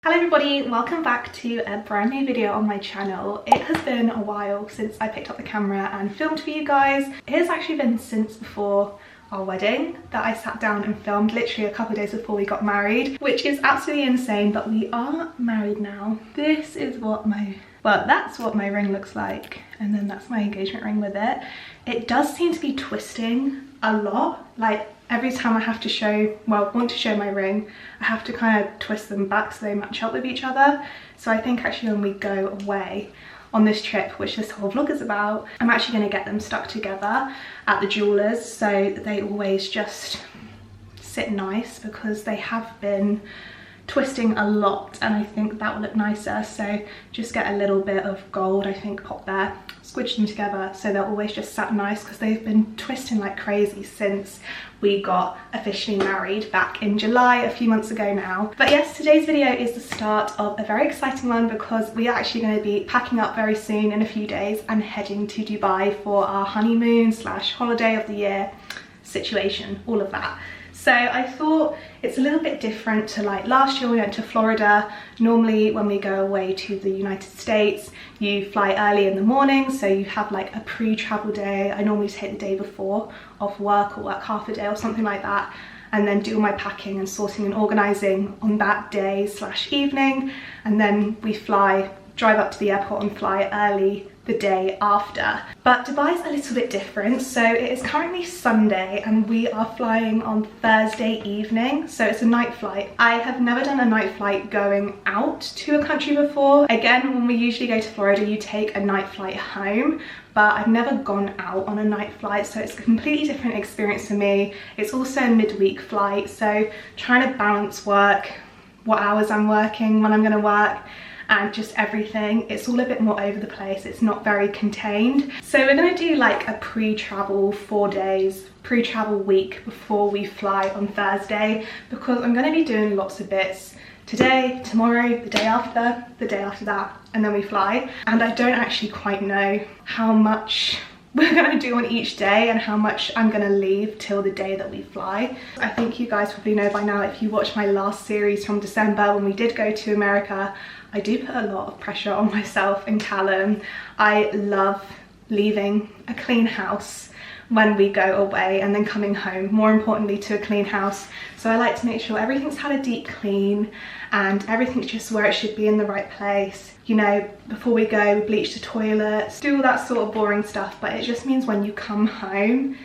Hello everybody, welcome back to a brand new video on my channel. It has been a while since I picked up the camera and filmed for you guys. It has actually been since before our wedding that I sat down and filmed, literally a couple of days before we got married, which is absolutely insane, but we are married now. This is what that's what my ring looks like, and then that's my engagement ring with it. It does seem to be twisting a lot, like every time I have to want to show my ring, I have to kind of twist them back so they match up with each other. So I think actually when we go away on this trip, which this whole vlog is about, I'm actually going to get them stuck together at the jeweller's so that they always just sit nice, because they have been twisting a lot and I think that will look nicer. So just get a little bit of gold, I think, pop there, squidge them together so they're always just sat nice, because they've been twisting like crazy since we got officially married back in July, a few months ago now. But yes, today's video is the start of a very exciting one, because we are actually going to be packing up very soon in a few days and heading to Dubai for our honeymoon / holiday of the year situation, all of that. So I thought it's a little bit different to like last year we went to Florida. Normally when we go away to the United States, you fly early in the morning, so you have like a pre-travel day. I normally take the day before off work, or work half a day or something like that, and then do all my packing and sorting and organising on that day / evening, and then we drive up to the airport and fly early the day after. But Dubai's a little bit different. So it is currently Sunday and we are flying on Thursday evening, so it's a night flight. I have never done a night flight going out to a country before. Again, when we usually go to Florida, you take a night flight home, but I've never gone out on a night flight, so it's a completely different experience for me. It's also a midweek flight, so trying to balance work, what hours I'm working, when I'm going to work, and just everything. It's all a bit more over the place. It's not very contained. So we're gonna do like a pre-travel 4 days, pre-travel week before we fly on Thursday, because I'm gonna be doing lots of bits today, tomorrow, the day after that, and then we fly. And I don't actually quite know how much we're gonna do on each day and how much I'm gonna leave till the day that we fly. I think you guys probably know by now, if you watched my last series from December when we did go to America, I do put a lot of pressure on myself and Callum. I love leaving a clean house when we go away and then coming home, more importantly, to a clean house. So I like to make sure everything's had a deep clean and everything's just where it should be, in the right place. You know, before we go, we bleach the toilets, do all that sort of boring stuff, but it just means when you come home,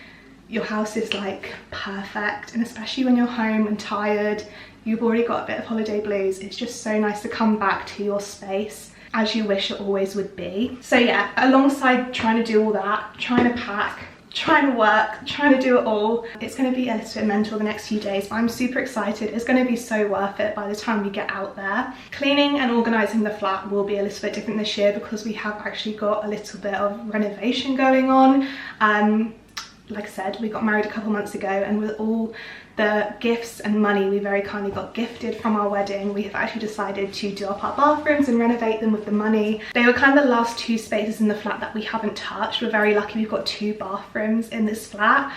your house is like perfect. And especially when you're home and tired, you've already got a bit of holiday blues, it's just so nice to come back to your space as you wish it always would be. So yeah, alongside trying to do all that, trying to pack, trying to work, trying to do it all, it's going to be a little bit mental the next few days, but I'm super excited. It's going to be so worth it by the time we get out there. Cleaning and organising the flat will be a little bit different this year, because we have actually got a little bit of renovation going on. Like I said, we got married a couple months ago, and with all the gifts and money we very kindly got gifted from our wedding, we have actually decided to do up our bathrooms and renovate them with the money. They were kind of the last 2 spaces in the flat that we haven't touched. We're very lucky we've got 2 bathrooms in this flat.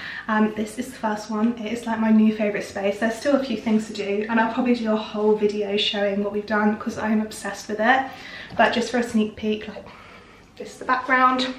This is the first one. It is like my new favourite space. There's still a few things to do, and I'll probably do a whole video showing what we've done, because I'm obsessed with it. But just for a sneak peek, like, this is the background.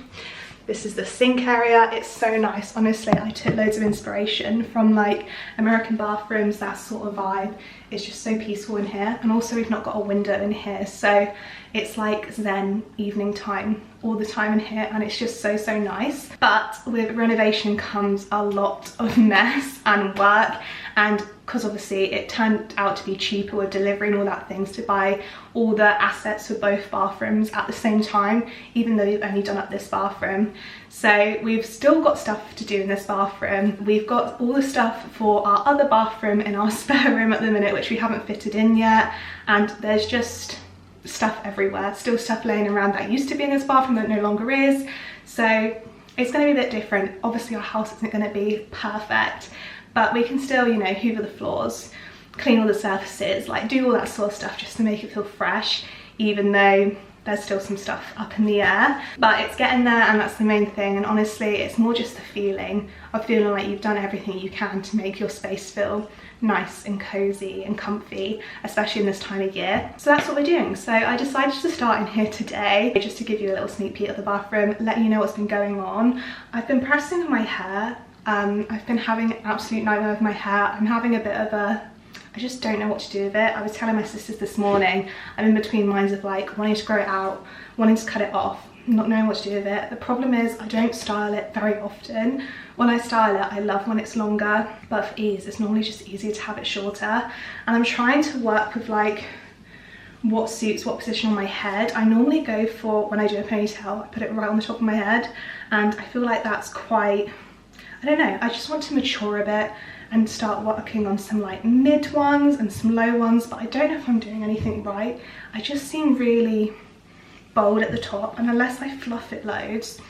This is the sink area. It's so nice, honestly. I took loads of inspiration from like American bathrooms, that sort of vibe. It's just so peaceful in here, and also we've not got a window in here, so it's like zen evening time all the time in here, and it's just so nice. But with renovation comes a lot of mess and work, and because obviously it turned out to be cheaper with delivery and all that things to buy all the assets for both bathrooms at the same time, even though we've only done up this bathroom. So we've still got stuff to do in this bathroom. We've got all the stuff for our other bathroom in our spare room at the minute, which we haven't fitted in yet, and there's just stuff everywhere. Still stuff laying around that used to be in this bathroom that no longer is. So it's going to be a bit different. Obviously our house isn't going to be perfect, but we can still, you know, hoover the floors, clean all the surfaces, like do all that sort of stuff just to make it feel fresh, even though there's still some stuff up in the air. But it's getting there, and that's the main thing. And honestly, it's more just the feeling of feeling like you've done everything you can to make your space feel nice and cozy and comfy, especially in this time of year. So that's what we're doing. So I decided to start in here today just to give you a little sneak peek of the bathroom, let you know what's been going on. I've been pressing my hair. I've been having an absolute nightmare with my hair. I'm having a bit of a, I just don't know what to do with it. I was telling my sisters this morning, I'm in between minds of like wanting to grow it out, wanting to cut it off, not knowing what to do with it. The problem is I don't style it very often. When I style it, I love when it's longer, but for ease, it's normally just easier to have it shorter. And I'm trying to work with like what suits what position on my head. I normally go for, when I do a ponytail, I put it right on the top of my head, and I feel like that's quite, I don't know, I just want to mature a bit and start working on some like mid ones and some low ones, but I don't know if I'm doing anything right. I just seem really bold at the top, and unless I fluff it loads,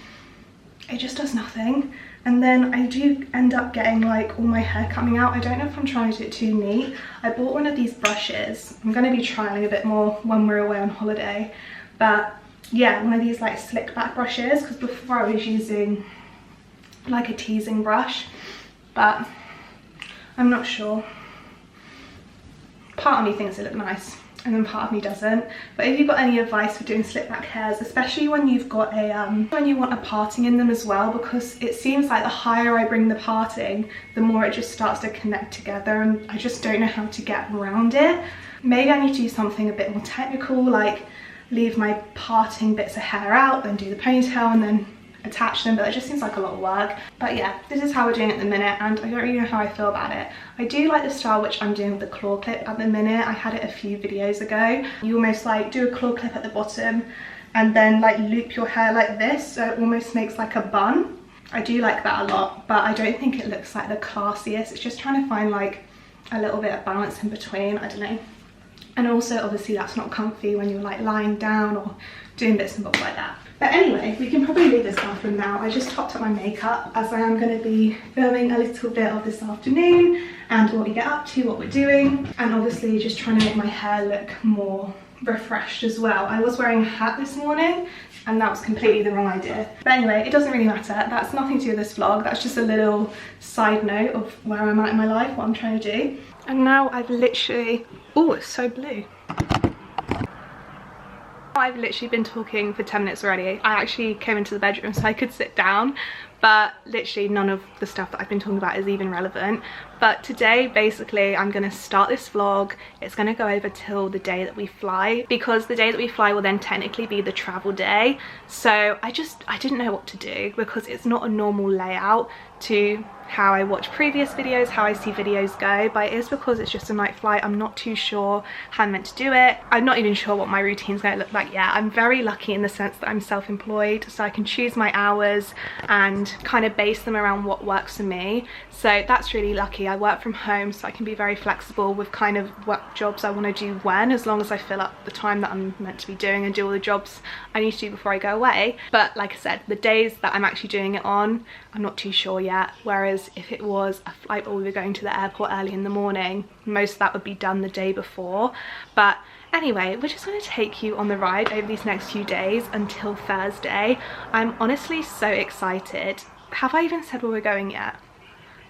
it just does nothing. And then I do end up getting like all my hair coming out. I don't know if I'm trying to do it too neat. I bought one of these brushes. I'm going to be trialing a bit more when we're away on holiday, but yeah, one of these like slick back brushes, because before I was using like a teasing brush, but I'm not sure. Part of me thinks it looked nice, and then part of me doesn't. But if you've got any advice for doing slick back hairs, especially when you've got a when you want a parting in them as well, because it seems like the higher I bring the parting, the more it just starts to connect together, and I just don't know how to get around it. Maybe I need to do something a bit more technical, like leave my parting bits of hair out, then do the ponytail, and then attach them, but it just seems like a lot of work. But yeah, this is how we're doing it at the minute, and I don't really know how I feel about it. I do like the style which I'm doing with the claw clip at the minute. I had it a few videos ago. You almost like do a claw clip at the bottom and then like loop your hair like this, so it almost makes like a bun. I do like that a lot, but I don't think it looks like the classiest. It's just trying to find like a little bit of balance in between, I don't know. And also obviously that's not comfy when you're like lying down or doing bits and bobs like that. But anyway, we can probably leave this bathroom now. I just topped up my makeup as I am going to be filming a little bit of this afternoon and what we get up to, what we're doing, and obviously just trying to make my hair look more refreshed as well. I was wearing a hat this morning and that was completely the wrong idea. But anyway, it doesn't really matter. That's nothing to do with this vlog. That's just a little side note of where I'm at in my life, what I'm trying to do. And now I've literally, oh, it's so blue. I've literally been talking for 10 minutes already. I actually came into the bedroom so I could sit down, but literally none of the stuff that I've been talking about is even relevant. But today, basically, I'm going to start this vlog. It's going to go over till the day that we fly, because the day that we fly will then technically be the travel day. So I didn't know what to do, because it's not a normal layout to how I watch previous videos, how I see videos go, but it is because it's just a night flight. I'm not too sure how I'm meant to do it. I'm not even sure what my routine's going to look like yet. I'm very lucky in the sense that I'm self-employed, so I can choose my hours and kind of base them around what works for me. So that's really lucky. I work from home, so I can be very flexible with kind of what jobs I want to do when, as long as I fill up the time that I'm meant to be doing and do all the jobs I need to do before I go away. But like I said, the days that I'm actually doing it on, I'm not too sure yet. Whereas if it was a flight where we were going to the airport early in the morning, most of that would be done the day before. But anyway, we're just going to take you on the ride over these next few days until Thursday. I'm honestly so excited. Have I even said where we're going yet?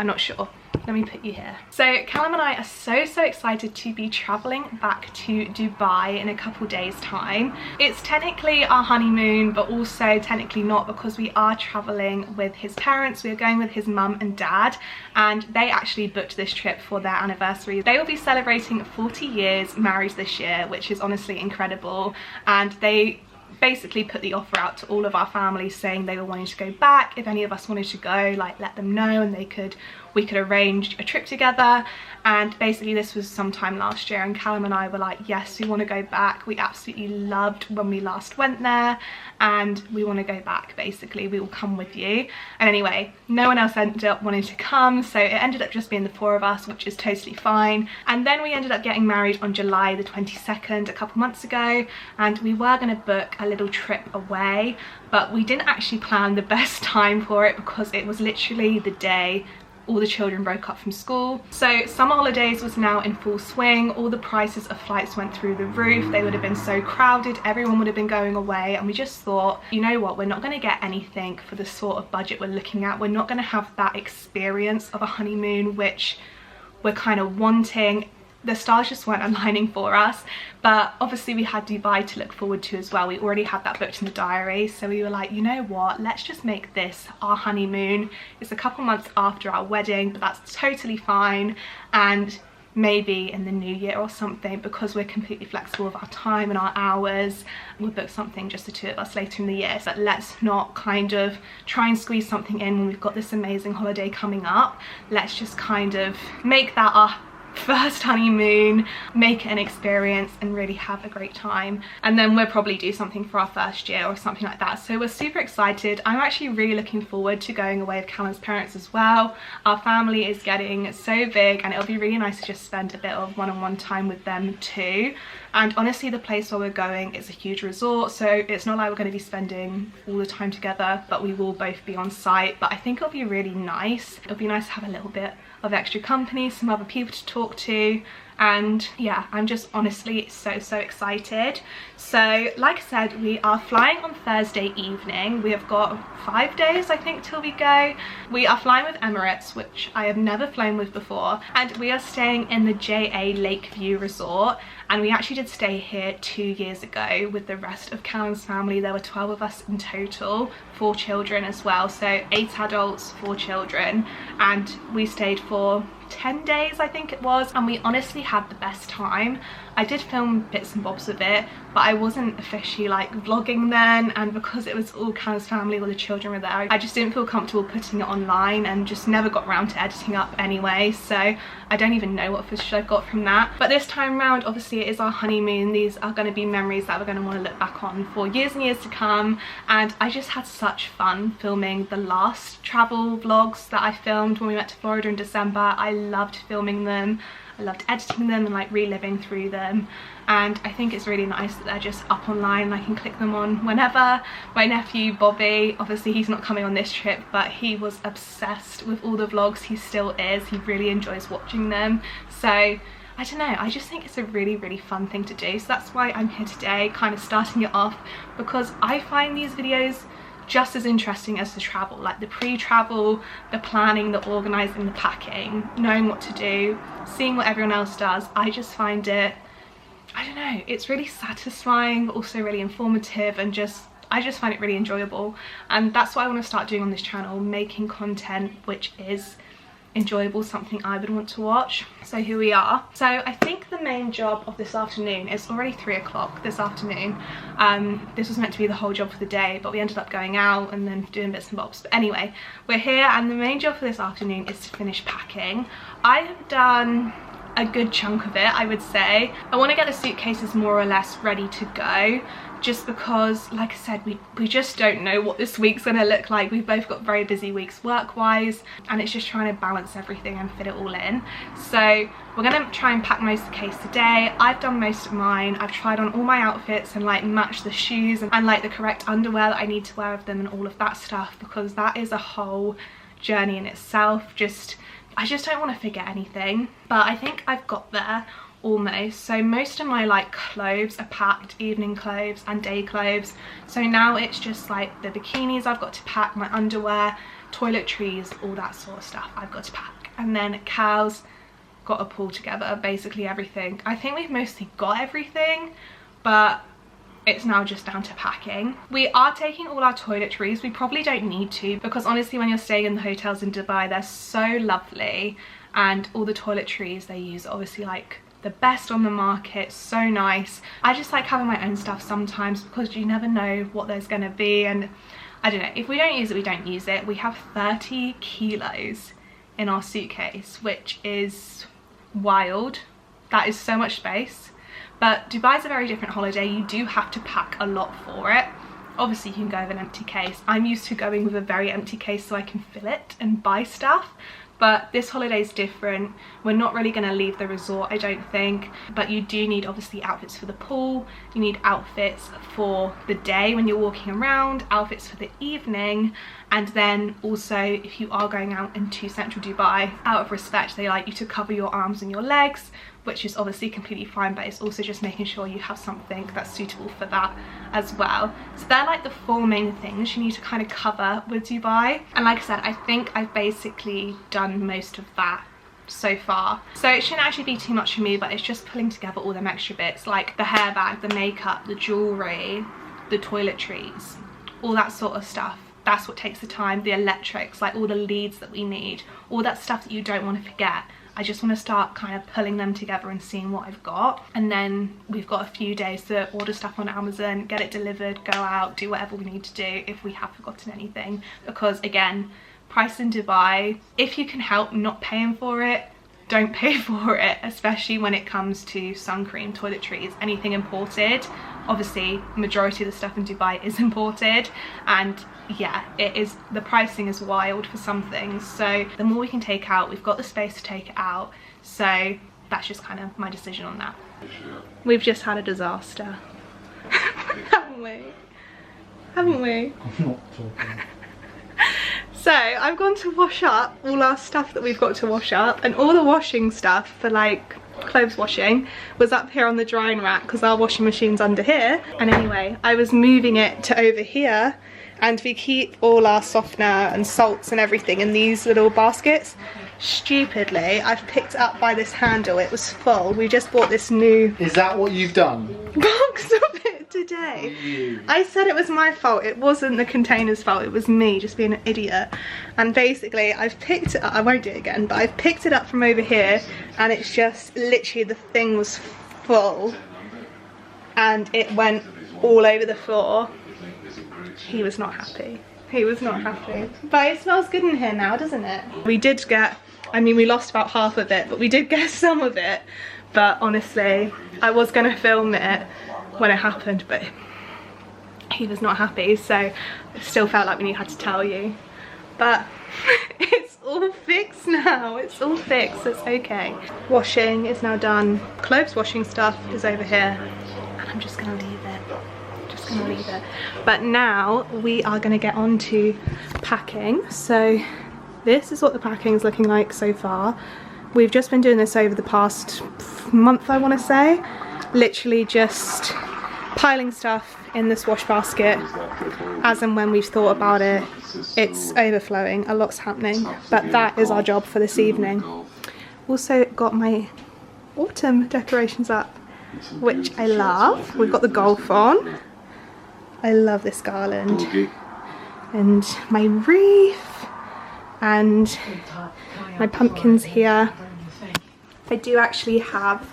I'm not sure. Let me put you here. So Callum and I are so excited to be traveling back to Dubai in a couple days time. It's technically our honeymoon, but also technically not, because we are traveling with his parents. We are going with his mum and dad, and they actually booked this trip for their anniversary. They will be celebrating 40 years married this year, which is honestly incredible. And they basically put the offer out to all of our families saying they were wanting to go back. If any of us wanted to go, like, let them know, and we could arrange a trip together. And basically this was sometime last year, and Callum and I were like, yes, we want to go back. We absolutely loved when we last went there, and we want to go back. Basically, we will come with you. And anyway, no one else ended up wanting to come, so it ended up just being the 4 of us, which is totally fine. And then we ended up getting married on July the 22nd a couple months ago, and we were going to book a little trip away, but we didn't actually plan the best time for it, because it was literally the day all the children broke up from school. So summer holidays was now in full swing. All the prices of flights went through the roof. They would have been so crowded, everyone would have been going away, and we just thought, you know what, we're not going to get anything for the sort of budget we're looking at. We're not going to have that experience of a honeymoon which we're kind of wanting. The stars just weren't aligning for us, but obviously we had Dubai to look forward to as well. We already had that booked in the diary, so we were like, you know what, let's just make this our honeymoon. It's a couple months after our wedding, but that's totally fine, and maybe in the new year or something, because we're completely flexible with our time and our hours, we'll book something just the two of us later in the year. So let's not kind of try and squeeze something in when we've got this amazing holiday coming up. Let's just kind of make that our first honeymoon, make it an experience and really have a great time, and then we'll probably do something for our first year or something like that. So we're super excited. I'm actually really looking forward to going away with Callum's parents as well. Our family is getting so big, and it'll be really nice to just spend a bit of one-on-one time with them too. And honestly, the place where we're going is a huge resort, so it's not like we're going to be spending all the time together, but we will both be on site. But I think it'll be really nice. It'll be nice to have a little bit of extra company, some other people to talk to, and yeah, I'm just honestly so excited. So like I said, we are flying on Thursday evening. We have got 5 days I think till we go. We are flying with Emirates, which I have never flown with before, and we are staying in the JA Lakeview Resort. And we actually did stay here 2 years ago with the rest of Callum's family. There were 12 of us in total, 4 children as well, so 8 adults, 4 children, and we stayed for 10 days I think it was, and we honestly had the best time. I did film bits and bobs of it, but I wasn't officially like vlogging then, and because it was all Callum's family, all the children were there, I just didn't feel comfortable putting it online, and just never got around to editing up anyway, so I don't even know what footage I've got from that. But this time around, obviously it is our honeymoon. These are going to be memories that we're going to want to look back on for years and years to come, and I just had such fun filming the last travel vlogs that I filmed when we went to Florida in December. I loved filming them, I loved editing them and like reliving through them, and I think it's really nice that they're just up online and I can click them on whenever. My nephew Bobby, obviously he's not coming on this trip, but he was obsessed with all the vlogs. He still is. He really enjoys watching them, so I don't know, I just think it's a really fun thing to do. So that's why I'm here today, kind of starting it off, because I find these videos just as interesting as the travel, like the pre-travel, the planning, the organising, the packing, knowing what to do, seeing what everyone else does. I just find it, I don't know, it's really satisfying, but also really informative, and I just find it really enjoyable. And that's what I want to start doing on this channel, making content which is enjoyable, something I would want to watch. So here we are. So I think the main job of this afternoon, it's already 3 o'clock this afternoon. This was meant to be the whole job for the day, but we ended up going out and then doing bits and bobs. But anyway, we're here, and the main job for this afternoon is to finish packing. I have done a good chunk of it, I would say. I want to get the suitcases more or less ready to go, just because, like I said, we just don't know what this week's gonna look like. We've both got very busy weeks work-wise, and it's just trying to balance everything and fit it all in. So we're gonna try and pack most of the case today. I've done most of mine. I've tried on all my outfits and like matched the shoes and like the correct underwear that I need to wear with them and all of that stuff, because that is a whole journey in itself. I just don't want to forget anything, but I think I've got there almost. So most of my like clothes are packed, evening clothes and day clothes. So now it's just like the bikinis I've got to pack, my underwear, toiletries, all that sort of stuff I've got to pack. And then Cal's got to pull together basically everything. I think we've mostly got everything, but it's now just down to packing. We are taking all our toiletries. We probably don't need to, because honestly when you're staying in the hotels in Dubai, they're so lovely, and all the toiletries they use are obviously like the best on the market, so nice. I just like having my own stuff sometimes, because you never know what there's gonna be, and I don't know, if we don't use it, we don't use it. We have 30 kilos in our suitcase, which is wild. That is so much space. But Dubai's a very different holiday. You do have to pack a lot for it. Obviously you can go with an empty case. I'm used to going with a very empty case so I can fill it and buy stuff. But this holiday is different. We're not really going to leave the resort, I don't think, but you do need obviously outfits for the pool, you need outfits for the day when you're walking around, outfits for the evening, and then also if you are going out into central Dubai, out of respect they like you to cover your arms and your legs, which is obviously completely fine, but it's also just making sure you have something that's suitable for that as well. So they're like the 4 main things you need to kind of cover with Dubai. And like I said, I think I've basically done most of that so far. So it shouldn't actually be too much for me, but it's just pulling together all them extra bits like the hair bag, the makeup, the jewellery, the toiletries, all that sort of stuff. That's what takes the time, the electrics, like all the leads that we need, all that stuff that you don't want to forget. I just want to start kind of pulling them together and seeing what I've got, and then we've got a few days to order stuff on Amazon, get it delivered, go out, do whatever we need to do if we have forgotten anything. Because again, price in Dubai, if you can help not paying for it, don't pay for it, especially when it comes to sun cream, toiletries, anything imported. Obviously majority of the stuff in Dubai is imported, and yeah, it is, the pricing is wild for some things. So the more we can take out, we've got the space to take it out, so that's just kind of my decision on that. We've just had a disaster. Haven't we? Haven't we? I'm not talking. So I've gone to wash up all our stuff that we've got to wash up, and all the washing stuff for like clothes washing was up here on the drying rack because our washing machine's under here. And anyway, I was moving it to over here, and we keep all our softener and salts and everything in these little baskets. Stupidly, I've picked it up by this handle. It was full. We just bought this new... Is that what you've done? ...box of it today. I said it was my fault. It wasn't the container's fault. It was me just being an idiot. And basically, I've picked it up. I won't do it again, but I've picked it up from over here, and it's just literally, the thing was full and it went all over the floor. He was not happy. He was not happy. But it smells good in here now, doesn't it? We did get, I mean, we lost about half of it, but we did get some of it. But honestly, I was gonna film it when it happened, but he was not happy, so I still felt like we had to tell you. But it's all fixed now. It's all fixed, it's okay. Washing is now done. Clothes washing stuff is over here, and I'm just gonna leave it. Gonna leave it. But now we are going to get on to packing. So this is what the packing is looking like so far. We've just been doing this over the past month, I want to say, literally just piling stuff in this wash basket as and when we've thought about it. It's overflowing, a lot's happening, but that is our job for this evening. Also got my autumn decorations up, which I love. We've got the golf on. I love this garland, and my wreath, and my pumpkins here. I do actually have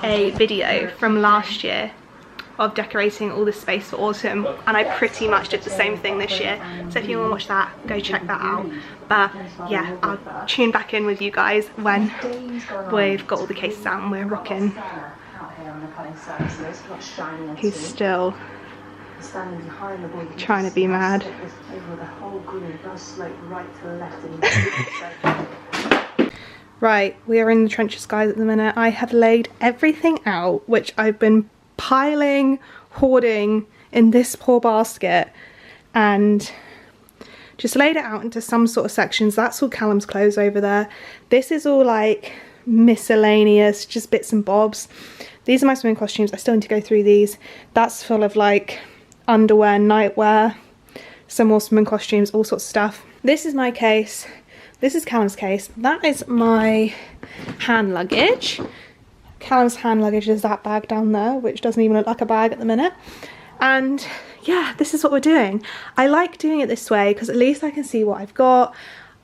a video from last year of decorating all this space for autumn, and I pretty much did the same thing this year. So if you want to watch that, go check that out. But yeah, I'll tune back in with you guys when we've got all the cases out and we're rocking. He's still trying to be mad. Right, we are in the trenches, guys, at the minute. I have laid everything out, which I've been piling, hoarding in this poor basket, and just laid it out into some sort of sections. That's all Callum's clothes over there. This is all like miscellaneous, just bits and bobs. These are my swimming costumes. I still need to go through these. That's full of like underwear, nightwear, some more swimming costumes, all sorts of stuff. This is my case. This is Callum's case. That is my hand luggage. Callum's hand luggage is that bag down there, which doesn't even look like a bag at the minute. And yeah, this is what we're doing. I like doing it this way because at least I can see what I've got.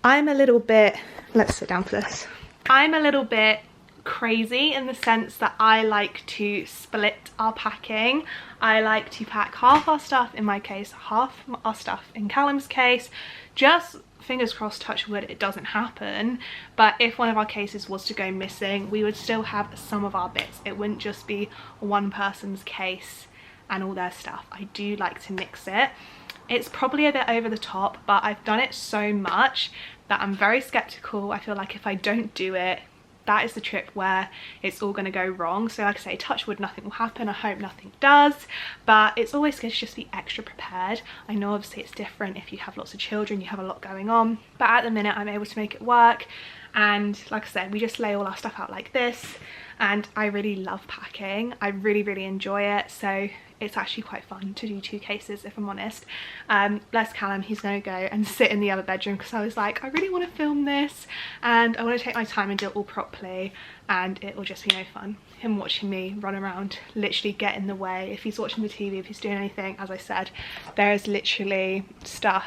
I'm a little bit, let's sit down for this. I'm a little bit crazy in the sense that I like to split our packing. I like to pack half our stuff in my case, half our stuff in Callum's case. Just fingers crossed, touch wood, it doesn't happen. But if one of our cases was to go missing, we would still have some of our bits. It wouldn't just be one person's case and all their stuff. I do like to mix it. It's probably a bit over the top, but I've done it so much that I'm very skeptical. I feel like if I don't do it, that is the trip where it's all going to go wrong. So like I say, touch wood, nothing will happen. I hope nothing does, but it's always good to just be extra prepared. I know obviously it's different if you have lots of children, you have a lot going on, but at the minute I'm able to make it work. And like I said, we just lay all our stuff out like this, and I really love packing. I really enjoy it, so it's actually quite fun to do 2 cases, if I'm honest. Bless Callum, he's going to go and sit in the other bedroom because I was like, I really want to film this and I want to take my time and do it all properly, and it will just be no fun. Him watching me run around, literally get in the way. If he's watching the TV, if he's doing anything, as I said, there is literally stuff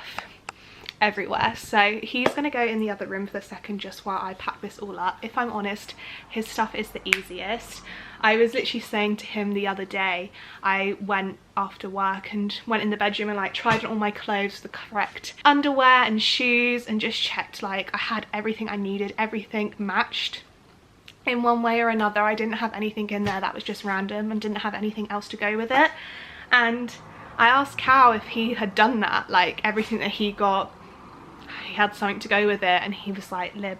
everywhere. So he's gonna go in the other room for a second just while I pack this all up. If I'm honest, his stuff is the easiest. I was literally saying to him the other day, I went after work and went in the bedroom and like tried on all my clothes, the correct underwear and shoes, and just checked like I had everything I needed, everything matched in one way or another. I didn't have anything in there that was just random and didn't have anything else to go with it. And I asked Cal if he had done that, like everything that he got, he had something to go with it, and he was like, Lib,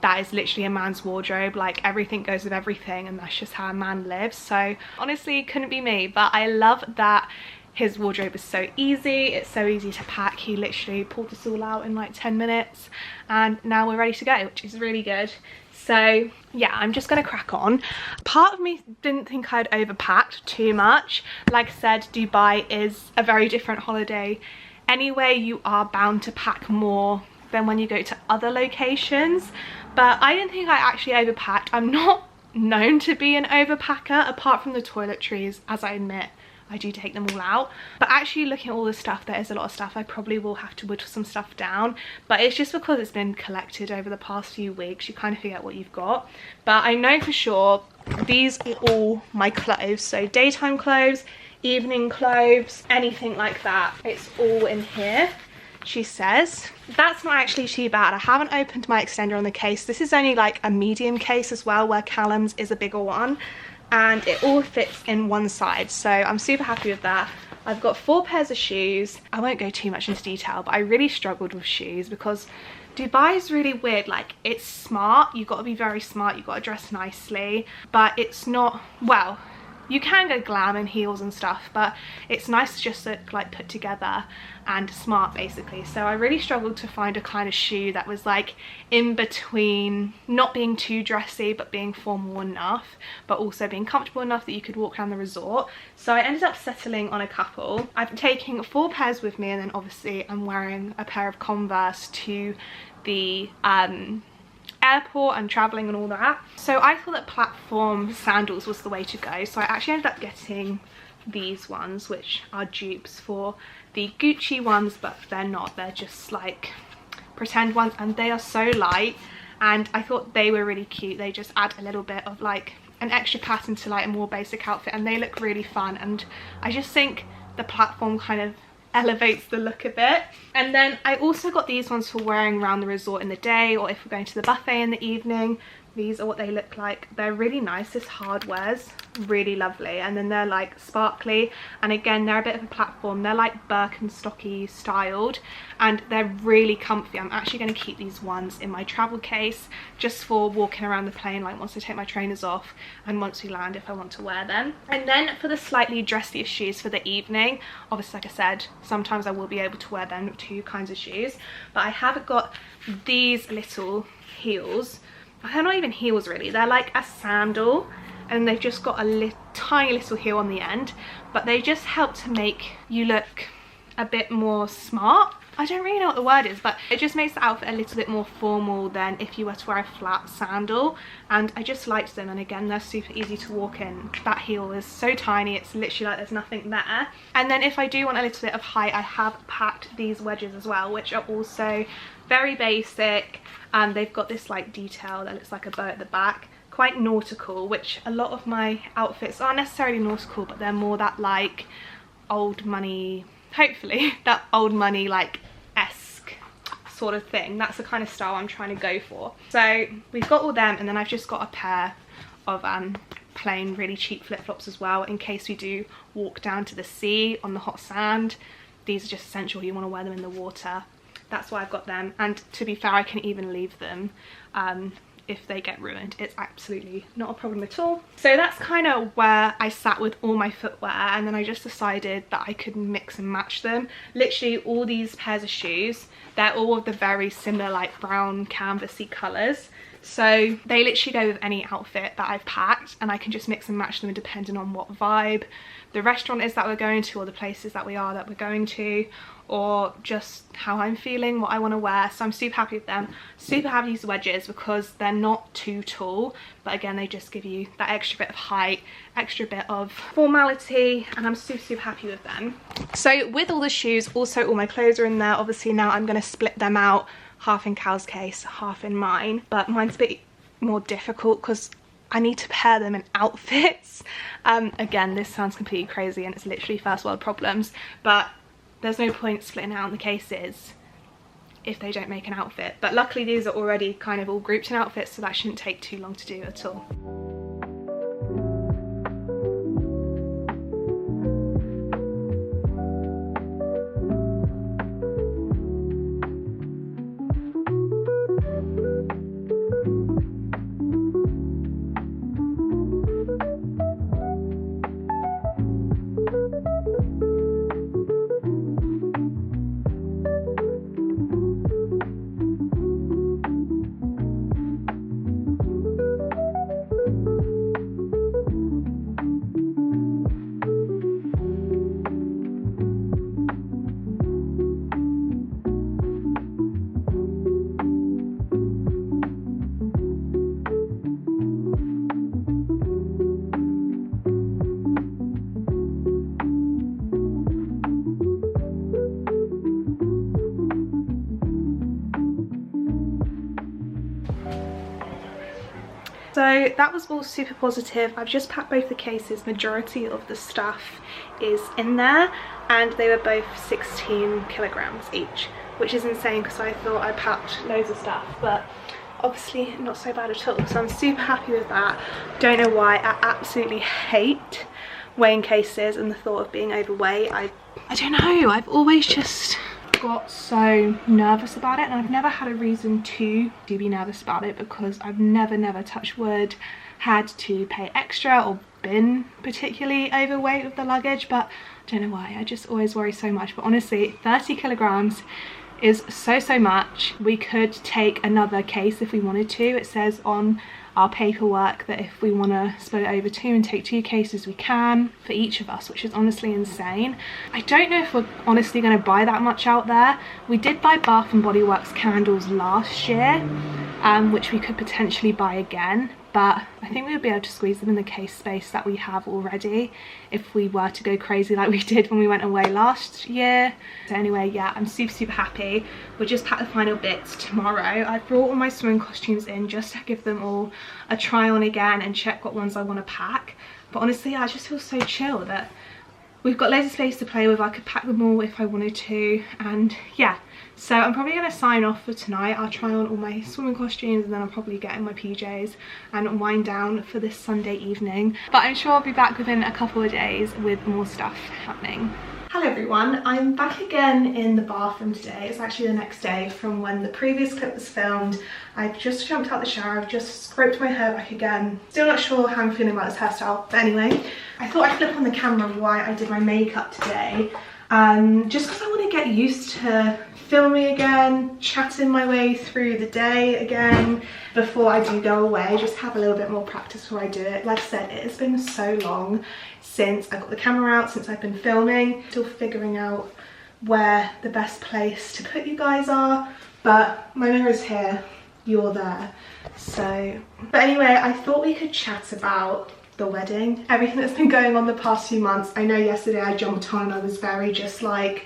that is literally a man's wardrobe, like everything goes with everything, and that's just how a man lives. So honestly, couldn't be me. But I love that his wardrobe is so easy, it's so easy to pack. He literally pulled this all out in like 10 minutes and now we're ready to go, which is really good. So yeah, I'm just gonna crack on. Part of me didn't think I'd overpacked too much. Like I said, Dubai is a very different holiday. Anyway, you are bound to pack more than when you go to other locations, but I didn't think I actually overpacked. I'm not known to be an overpacker, apart from the toiletries, as I admit I do take them all out. But actually looking at all the stuff, there is a lot of stuff. I probably will have to whittle some stuff down, but it's just because it's been collected over the past few weeks. You kind of forget what you've got. But I know for sure these are all my clothes, so daytime clothes, evening clothes, anything like that, it's all in here, she says. That's not actually too bad. I haven't opened my extender on the case. This is only like a medium case as well, where Callum's is a bigger one, and it all fits in one side, so I'm super happy with that. I've got 4 pairs of shoes. I won't go too much into detail, but I really struggled with shoes because Dubai is really weird. Like, it's smart, you've got to be very smart, you've got to dress nicely, but it's not, well, you can go glam in heels and stuff, but it's nice to just look like put together and smart, basically. So I really struggled to find a kind of shoe that was like in between, not being too dressy but being formal enough, but also being comfortable enough that you could walk around the resort. So I ended up settling on a couple. I'm taking 4 pairs with me, and then obviously I'm wearing a pair of Converse to the airport and traveling and all that. So I thought that platform sandals was the way to go, so I actually ended up getting these ones, which are dupes for the Gucci ones, but they're not, they're just like pretend ones, and they are so light, and I thought they were really cute. They just add a little bit of like an extra pattern to like a more basic outfit, and they look really fun, and I just think the platform kind of elevates the look a bit. And then I also got these ones for wearing around the resort in the day, or if we're going to the buffet in the evening. These are what they look like. They're really nice. This hardware's really lovely, and then they're like sparkly, and again they're a bit of a platform. They're like Birkenstocky styled, and they're really comfy. I'm actually going to keep these ones in my travel case just for walking around the plane, like once I take my trainers off and once we land, if I want to wear them. And then for the slightly dressier shoes for the evening, obviously like I said, sometimes I will be able to wear them with 2 kinds of shoes, but I have got these little heels. They're not even heels really, they're like a sandal, and they've just got a tiny little heel on the end, but they just help to make you look a bit more smart. I don't really know what the word is, but it just makes the outfit a little bit more formal than if you were to wear a flat sandal, and I just liked them. And again, they're super easy to walk in. That heel is so tiny, it's literally like there's nothing there. And then if I do want a little bit of height, I have packed these wedges as well, which are also very basic. They've got this like detail that looks like a bow at the back, quite nautical, which a lot of my outfits aren't necessarily nautical, but they're more that like old money, hopefully that old money like esque sort of thing. That's the kind of style I'm trying to go for. So we've got all them, and then I've just got a pair of plain really cheap flip-flops as well, in case we do walk down to the sea on the hot sand. These are just essential, you want to wear them in the water. That's why I've got them, and to be fair, I can even leave them if they get ruined. It's absolutely not a problem at all. So that's kind of where I sat with all my footwear, and then I just decided that I could mix and match them. Literally all these pairs of shoes, they're all of the very similar like brown canvasy colours. So they literally go with any outfit that I've packed, and I can just mix and match them depending on what vibe the restaurant is that we're going to, or the places that we're going to, or just how I'm feeling, what I want to wear. So I'm super happy with them. Super happy with these wedges because they're not too tall, but again, they just give you that extra bit of height, extra bit of formality, and I'm super happy with them. So with all the shoes, also all my clothes are in there. Obviously now I'm going to split them out, half in Cal's case, half in mine, but mine's a bit more difficult because I need to pair them in outfits. Again, this sounds completely crazy and it's literally first world problems, but there's no point splitting out the cases if they don't make an outfit. But luckily these are already kind of all grouped in outfits, so that shouldn't take too long to do at all. So that was all super positive. I've just packed both the cases. Majority of the stuff is in there, and they were both 16 kilograms each, which is insane because I thought I packed loads of stuff, but obviously not so bad at all. So I'm super happy with that. Don't know why. I absolutely hate weighing cases and the thought of being overweight. I don't know, I've always just got so nervous about it, and I've never had a reason to be nervous about it because I've never, touch wood, had to pay extra or been particularly overweight with the luggage. But I don't know why, I just always worry so much. But honestly, 30 kilograms is so much. We could take another case if we wanted to. It says on our paperwork that if we want to split it over 2 and take 2 cases, we can for each of us, which is honestly insane. I don't know if we're honestly going to buy that much out there. We did buy Bath and Body Works candles last year, which we could potentially buy again, but I think we would be able to squeeze them in the case space that we have already if we were to go crazy like we did when we went away last year. So anyway, yeah, I'm super happy. We'll just pack the final bits tomorrow. I brought all my swimming costumes in just to give them all a try on again and check what ones I want to pack. But honestly, I just feel so chill that we've got loads of space to play with. I could pack them all if I wanted to, and yeah. So I'm probably going to sign off for tonight. I'll try on all my swimming costumes and then I'll probably get in my PJs and wind down for this Sunday evening. But I'm sure I'll be back within a couple of days with more stuff happening. Hello everyone, I'm back again in the bathroom today. It's actually the next day from when the previous clip was filmed. I've just jumped out the shower, I've just scraped my hair back again. Still not sure how I'm feeling about this hairstyle, but anyway, I thought I'd flip on the camera why I did my makeup today. Just because I want to get used to filming again, chatting my way through the day again before I do go away, just have a little bit more practice before I do it. Like I said, it has been so long since I got the camera out, since I've been filming, still figuring out where the best place to put you guys are, but my mirror's here, you're there. So, but anyway, I thought we could chat about the wedding, everything that's been going on the past few months. I know yesterday I jumped on and I was very just like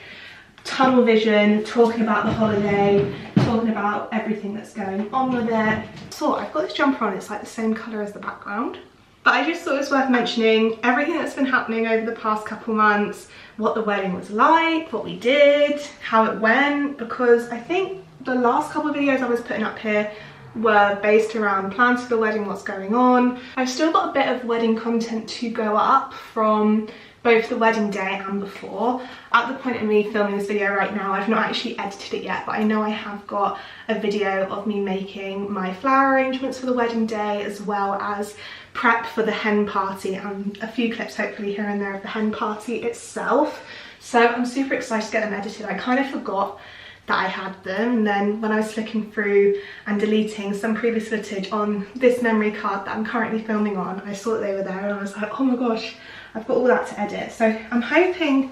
tunnel vision, talking about the holiday, talking about everything that's going on with it. So I've got this jumper on, it's like the same colour as the background. But I just thought it was worth mentioning everything that's been happening over the past couple months, what the wedding was like, what we did, how it went, because I think the last couple of videos I was putting up here were based around plans for the wedding, what's going on. I've still got a bit of wedding content to go up from both the wedding day and before. At the point of me filming this video right now, I've not actually edited it yet, but I know I have got a video of me making my flower arrangements for the wedding day, as well as prep for the hen party, and a few clips hopefully here and there of the hen party itself. So I'm super excited to get them edited. I kind of forgot that I had them. And then when I was flicking through and deleting some previous footage on this memory card that I'm currently filming on, I saw that they were there and I was like, oh my gosh, I've got all that to edit. So I'm hoping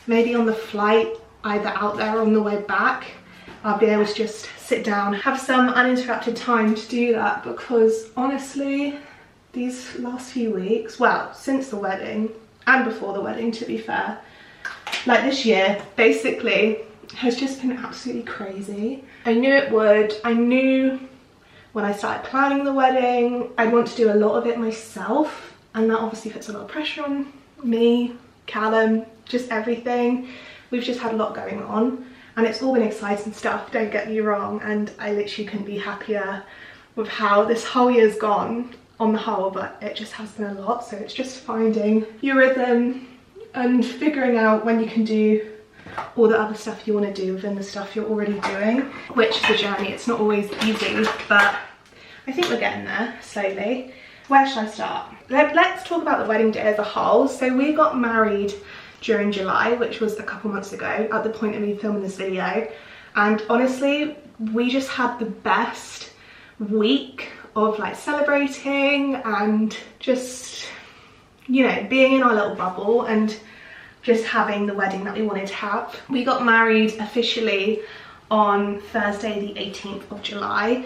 maybe on the flight, either out there or on the way back, I'll be able to just sit down, have some uninterrupted time to do that, because honestly, these last few weeks, well, since the wedding and before the wedding, to be fair, like this year basically has just been absolutely crazy. I knew it would. I knew when I started planning the wedding, I'd want to do a lot of it myself, and that obviously puts a lot of pressure on me, Callum, just everything. We've just had a lot going on, and it's all been exciting stuff, don't get me wrong, and I literally couldn't be happier with how this whole year's gone on the whole, but it just has been a lot. So it's just finding your rhythm and figuring out when you can do all the other stuff you want to do within the stuff you're already doing, which is a journey. It's not always easy, but I think we're getting there slowly. Where should I start? Let's talk about the wedding day as a whole. So we got married during July, which was a couple months ago at the point of me filming this video, and honestly we just had the best week of like celebrating and just, you know, being in our little bubble and just having the wedding that we wanted to have. We got married officially on Thursday the 18th of July.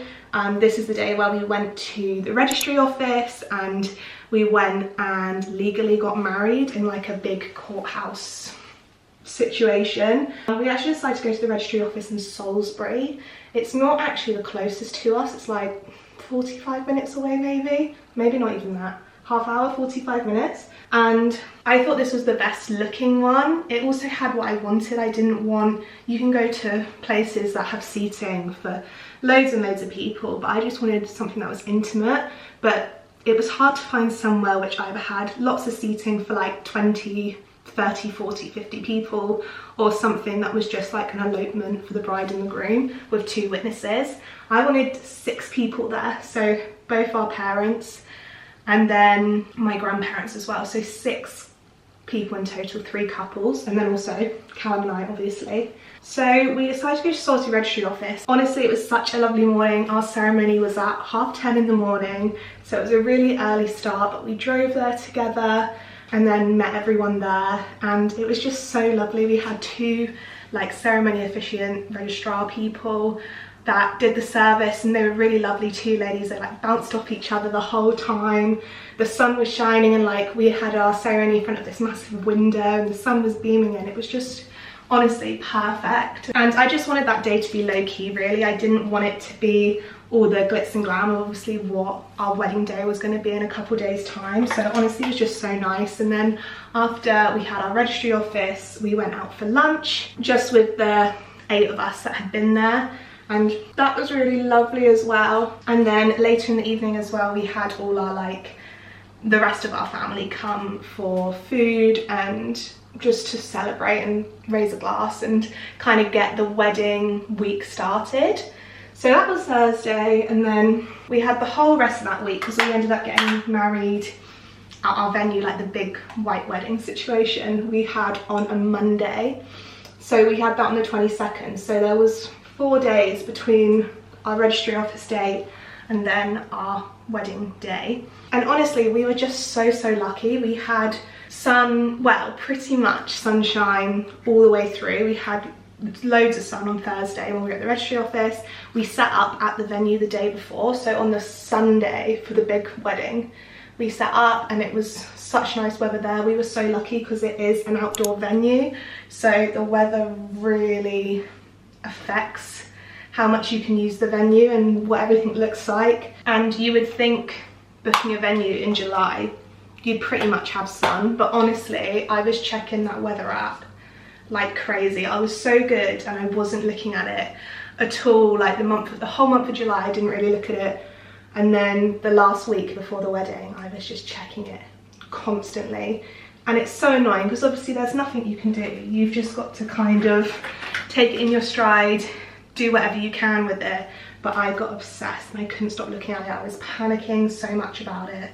This is the day where we went to the registry office and we went and legally got married in like a big courthouse situation. We actually decided to go to the registry office in Salisbury. It's not actually the closest to us, it's like 45 minutes away, maybe not even that, half hour, 45 minutes. And I thought this was the best looking one. It also had what I wanted. I didn't want, you can go to places that have seating for loads and loads of people, but I just wanted something that was intimate. But it was hard to find somewhere which either had lots of seating for like 20, 30, 40, 50 people, or something that was just like an elopement for the bride and the groom with 2 witnesses. I wanted 6 people there, so both our parents and then my grandparents as well, so 6 people in total, 3 couples, and then also Callum and I, obviously. So we decided to go to Salisbury Registry Office. Honestly, it was such a lovely morning. Our ceremony was at 10:30 in the morning, so it was a really early start, but we drove there together and then met everyone there, and it was just so lovely. We had 2 like ceremony officiant registrar people that did the service, and they were really lovely, 2 ladies. They like bounced off each other the whole time. The sun was shining, and like we had our ceremony in front of this massive window and the sun was beaming in. It was just honestly perfect, and I just wanted that day to be low-key really. I didn't want it to be all the glitz and glam of obviously what our wedding day was going to be in a couple days time. So honestly it was just so nice. And then after we had our registry office, we went out for lunch just with the 8 of us that had been there, and that was really lovely as well. And then later in the evening as well, we had all our like the rest of our family come for food and just to celebrate and raise a glass and kind of get the wedding week started. So that was Thursday, and then we had the whole rest of that week because we ended up getting married at our venue, like the big white wedding situation we had on a Monday. So we had that on the 22nd, so there was 4 days between our registry office date and then our wedding day. And honestly, we were just so lucky. We had sun, well, pretty much sunshine all the way through. We had loads of sun on Thursday when we were at the registry office. We set up at the venue the day before, so on the Sunday for the big wedding we set up, and it was such nice weather there. We were so lucky because it is an outdoor venue, so the weather really affects how much you can use the venue and what everything looks like. And you would think booking a venue in July you'd pretty much have sun, but honestly I was checking that weather app like crazy. I was so good and I wasn't looking at it at all. Like the whole month of July I didn't really look at it, and then the last week before the wedding I was just checking it constantly. And it's so annoying because obviously there's nothing you can do. You've just got to kind of take it in your stride, do whatever you can with it. But I got obsessed and I couldn't stop looking at it. I was panicking so much about it.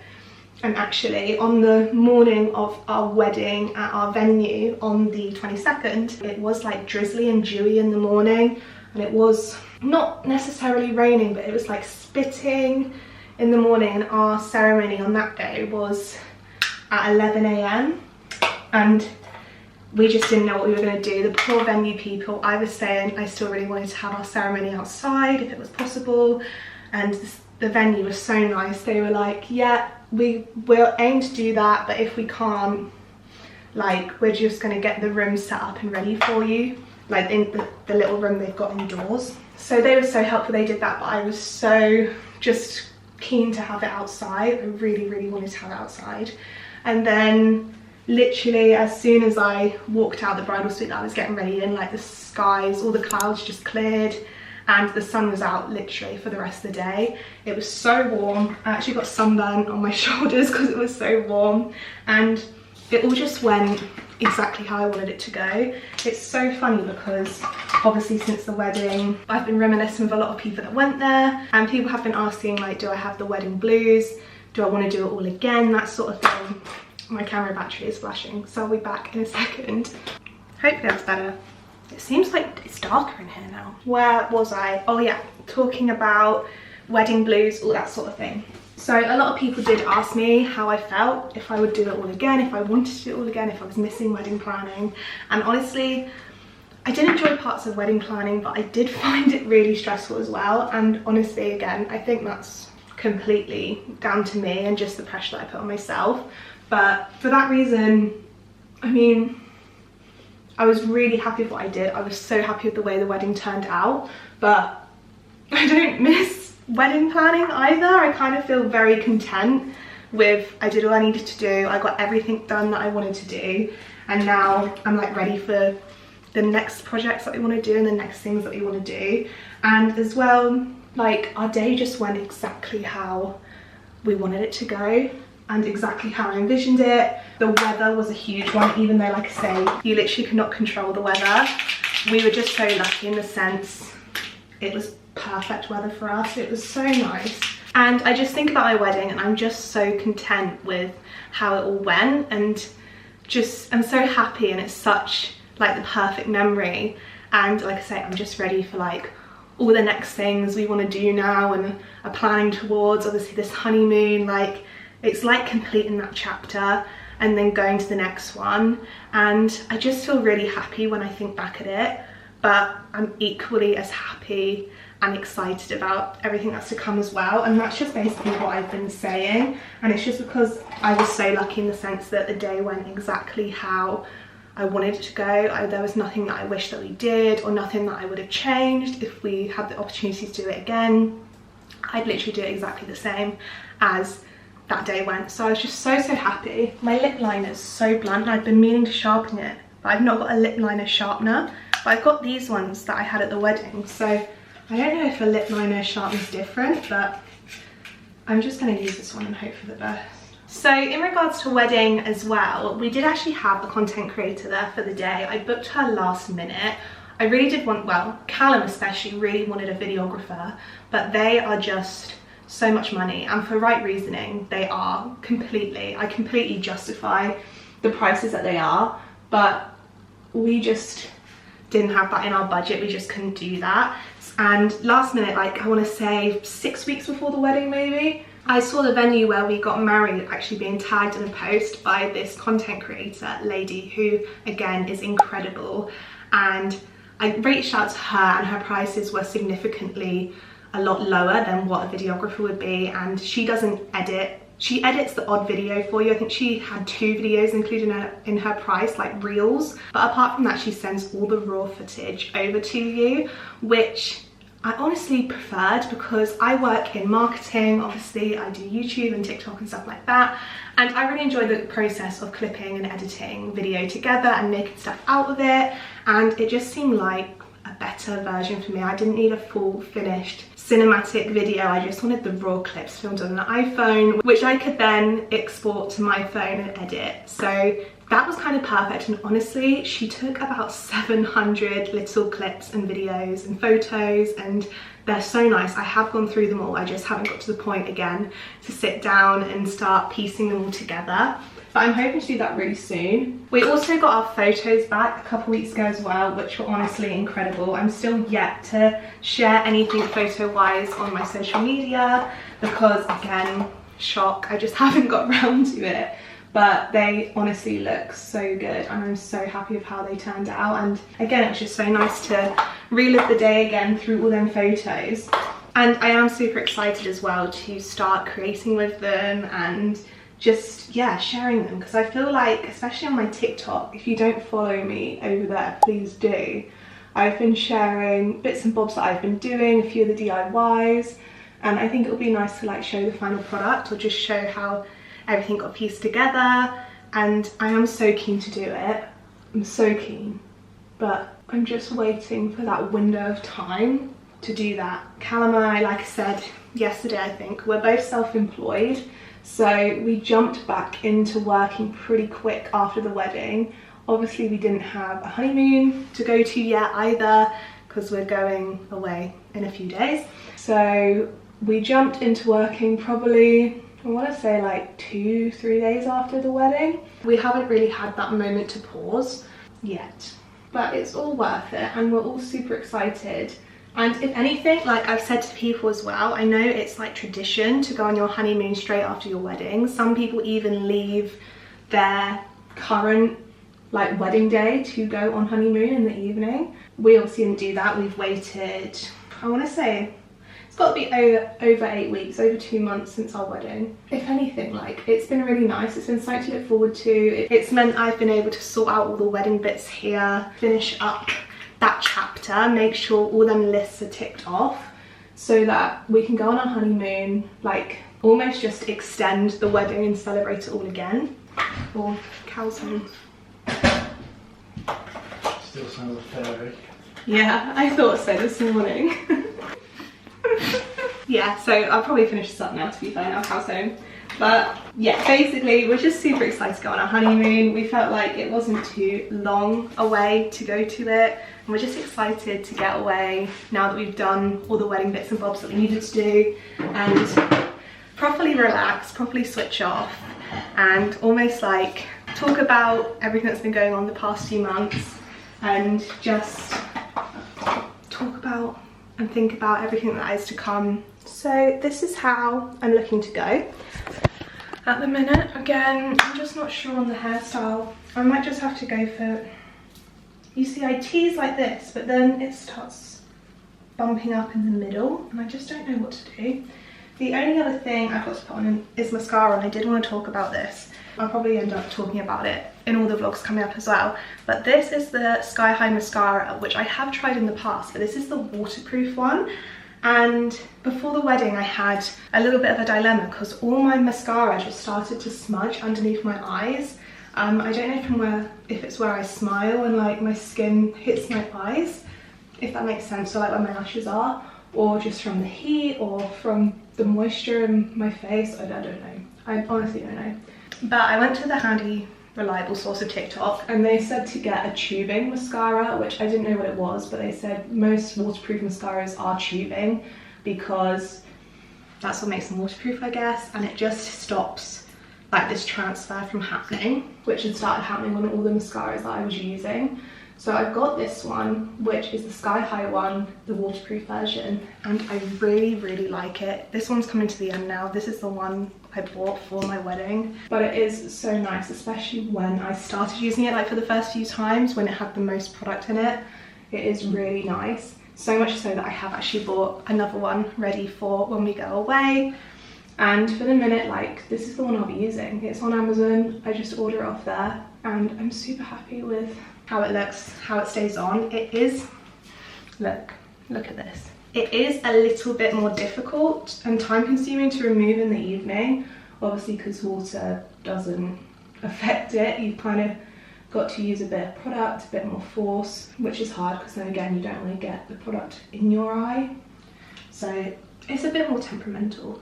And actually on the morning of our wedding at our venue on the 22nd, it was like drizzly and dewy in the morning. and it was not necessarily raining, but it was like spitting in the morning, and our ceremony on that day was at 11 AM and we just didn't know what we were going to do. The poor venue people, I was saying I still really wanted to have our ceremony outside if it was possible, and the venue was so nice. They were like, yeah, we'll aim to do that, but if we can't, like, we're just going to get the room set up and ready for you, like in the little room they've got indoors. So they were so helpful, they did that, but I was so just keen to have it outside. I really wanted to have it outside. And then literally as soon as I walked out the bridal suite that I was getting ready in, like the skies, all the clouds just cleared and the sun was out literally for the rest of the day. It was so warm. I actually got sunburn on my shoulders because it was so warm, and it all just went exactly how I wanted it to go. It's so funny because obviously since the wedding I've been reminiscing with a lot of people that went there, and people have been asking, like, do I have the wedding blues, do I want to do it all again, that sort of thing. My camera battery is flashing, so I'll be back in a second. Hopefully that's better. It seems like it's darker in here now. Where was I? Oh yeah, talking about wedding blues, all that sort of thing. So a lot of people did ask me how I felt, if I would do it all again, if I wanted to do it all again, if I was missing wedding planning. And honestly, I did enjoy parts of wedding planning, but I did find it really stressful as well. And honestly, again, I think that's completely down to me and just the pressure that I put on myself. But for that reason, I mean, I was really happy with what I did. I was so happy with the way the wedding turned out, but I don't miss wedding planning either. I kind of feel very content with, I did all I needed to do. I got everything done that I wanted to do. And now I'm like ready for the next projects that we want to do and the next things that we want to do. And as well, like, our day just went exactly how we wanted it to go and exactly how I envisioned it. The weather was a huge one, even though, like I say, you literally cannot control the weather. We were just so lucky in the sense it was perfect weather for us. It was so nice. And I just think about my wedding and I'm just so content with how it all went, and just, I'm so happy, and it's such like the perfect memory. And like I say, I'm just ready for like all the next things we want to do now and are planning towards. Obviously this honeymoon, like, it's like completing that chapter and then going to the next one, and I just feel really happy when I think back at it, but I'm equally as happy and excited about everything that's to come as well. And that's just basically what I've been saying, and it's just because I was so lucky in the sense that the day went exactly how I wanted it to go. There was nothing that I wish that we did, or nothing that I would have changed. If we had the opportunity to do it again, I'd literally do it exactly the same as that day went. So I was just so happy. My lip liner is so blunt and I've been meaning to sharpen it, but I've not got a lip liner sharpener. But I've got these ones that I had at the wedding, so I don't know if a lip liner sharpener is different, but I'm just going to use this one and hope for the best. So in regards to wedding as well, we did actually have a content creator there for the day. I booked her last minute. I really did want, well, Callum especially really wanted a videographer, but they are just so much money, and for right reasoning they are. I completely justify the prices that they are, but we just didn't have that in our budget. We just couldn't do that. And last minute, like I want to say 6 weeks before the wedding maybe, I saw the venue where we got married actually being tagged in a post by this content creator lady who again is incredible, and I reached out to her and her prices were significantly a lot lower than what a videographer would be. And she doesn't edit, she edits the odd video for you. I think she had 2 videos included in her price, like reels, but apart from that she sends all the raw footage over to you, which I honestly preferred because I work in marketing. Obviously I do YouTube and TikTok and stuff like that, and I really enjoy the process of clipping and editing video together and making stuff out of it, and it just seemed like a better version for me. I didn't need a full finished cinematic video. I just wanted the raw clips filmed on an iPhone, which I could then export to my phone and edit. So that was kind of perfect. And honestly, she took about 700 little clips and videos and photos, and they're so nice. I have gone through them all. I just haven't got to the point again to sit down and start piecing them all together. but I'm hoping to do that really soon. We also got our photos back a couple weeks ago as well, which were honestly incredible. I'm still yet to share anything photo wise on my social media because, again, shock, I just haven't got around to it. But they honestly look so good and I'm so happy with how they turned out. And again, it was just so nice to relive the day again through all them photos. And I am super excited as well to start creating with them and just, yeah, sharing them, because I feel like, especially on my TikTok, if you don't follow me over there, please do. I've been sharing bits and bobs that I've been doing, a few of the DIYs, and I think it would be nice to like show the final product or just show how everything got pieced together. And I am so keen to do it. I'm so keen, but I'm just waiting for that window of time to do that. Callum and I, like I said yesterday, I think, we're both self-employed, so we jumped back into working pretty quick after the wedding. Obviously we didn't have a honeymoon to go to yet either, because we're going away in a few days. So we jumped into working probably, I want to say like 2-3 days after the wedding. We haven't really had that moment to pause yet, but it's all worth it and we're all super excited. And if anything, like I've said to people as well, I know it's like tradition to go on your honeymoon straight after your wedding. Some people even leave their current like wedding day to go on honeymoon in the evening. We obviously didn't do that. We've waited, I want to say, it's got to be over 8 weeks, over 2 months since our wedding. If anything, like it's been really nice. It's been something to look forward to. It's meant I've been able to sort out all the wedding bits here, finish up that chapter, make sure all them lists are ticked off so that we can go on our honeymoon, like almost just extend the wedding and celebrate it all again. Or Cal's home. Still sounds like fairy. Yeah, I thought so this morning. Yeah, so I'll probably finish this up now, to be fair. Now Cal's home. But yeah, basically we're just super excited to go on our honeymoon. We felt like it wasn't too long away to go to it, and we're just excited to get away now that we've done all the wedding bits and bobs that we needed to do, and properly relax, properly switch off, and almost like talk about everything that's been going on the past few months, and just talk about and think about everything that is to come. So this is how I'm looking to go at the minute. Again, I'm just not sure on the hairstyle. I might just have to go for, you see, I tease like this, but then it starts bumping up in the middle and I just don't know what to do. The only other thing I've got to put on is mascara, and I did want to talk about this. I'll probably end up talking about it in all the vlogs coming up as well. But this is the Sky High mascara, which I have tried in the past, but this is the waterproof one. And before the wedding I had a little bit of a dilemma because all my mascara just started to smudge underneath my eyes. I don't know from where, if it's where I smile and like my skin hits my eyes, if that makes sense, so like where my lashes are, or just from the heat or from the moisture in my face. I don't know. I honestly don't know. But I went to the handy reliable source of TikTok and they said to get a tubing mascara, which I didn't know what it was, but they said most waterproof mascaras are tubing because that's what makes them waterproof, I guess, and it just stops like this transfer from happening, which had started happening on all the mascaras that I was using. So I've got this one, which is the Sky High one, the waterproof version, and I really like it. This one's coming to the end now. This is the one I bought for my wedding, but it is so nice, especially when I started using it, like for the first few times when it had the most product in it. It is really nice, so much so that I have actually bought another one ready for when we go away. And for the minute, like, this is the one I'll be using. It's on Amazon. I just order it off there and I'm super happy with how it looks, how it stays on. It is, look at this. It is a little bit more difficult and time consuming to remove in the evening, obviously because water doesn't affect it. You've kind of got to use a bit of product, a bit more force, which is hard because then again you don't really get the product in your eye. So it's a bit more temperamental,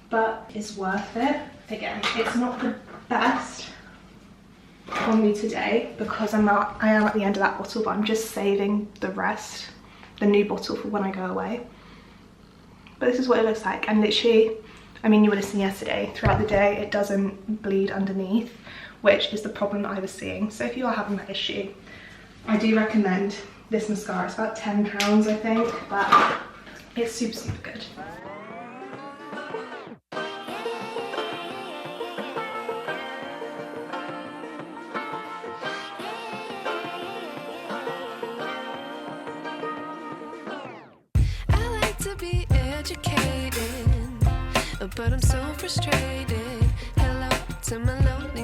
but it's worth it. Again, it's not the best on me today because I am at the end of that bottle, but I'm just saving the rest, the new bottle, for when I go away. But this is what it looks like, and literally, I mean, you would have seen yesterday, throughout the day it doesn't bleed underneath, which is the problem that I was seeing. So if you are having that issue, I do recommend this mascara. It's about £10 I think, but it's super, super good. But I'm so frustrated. Hello to my lonely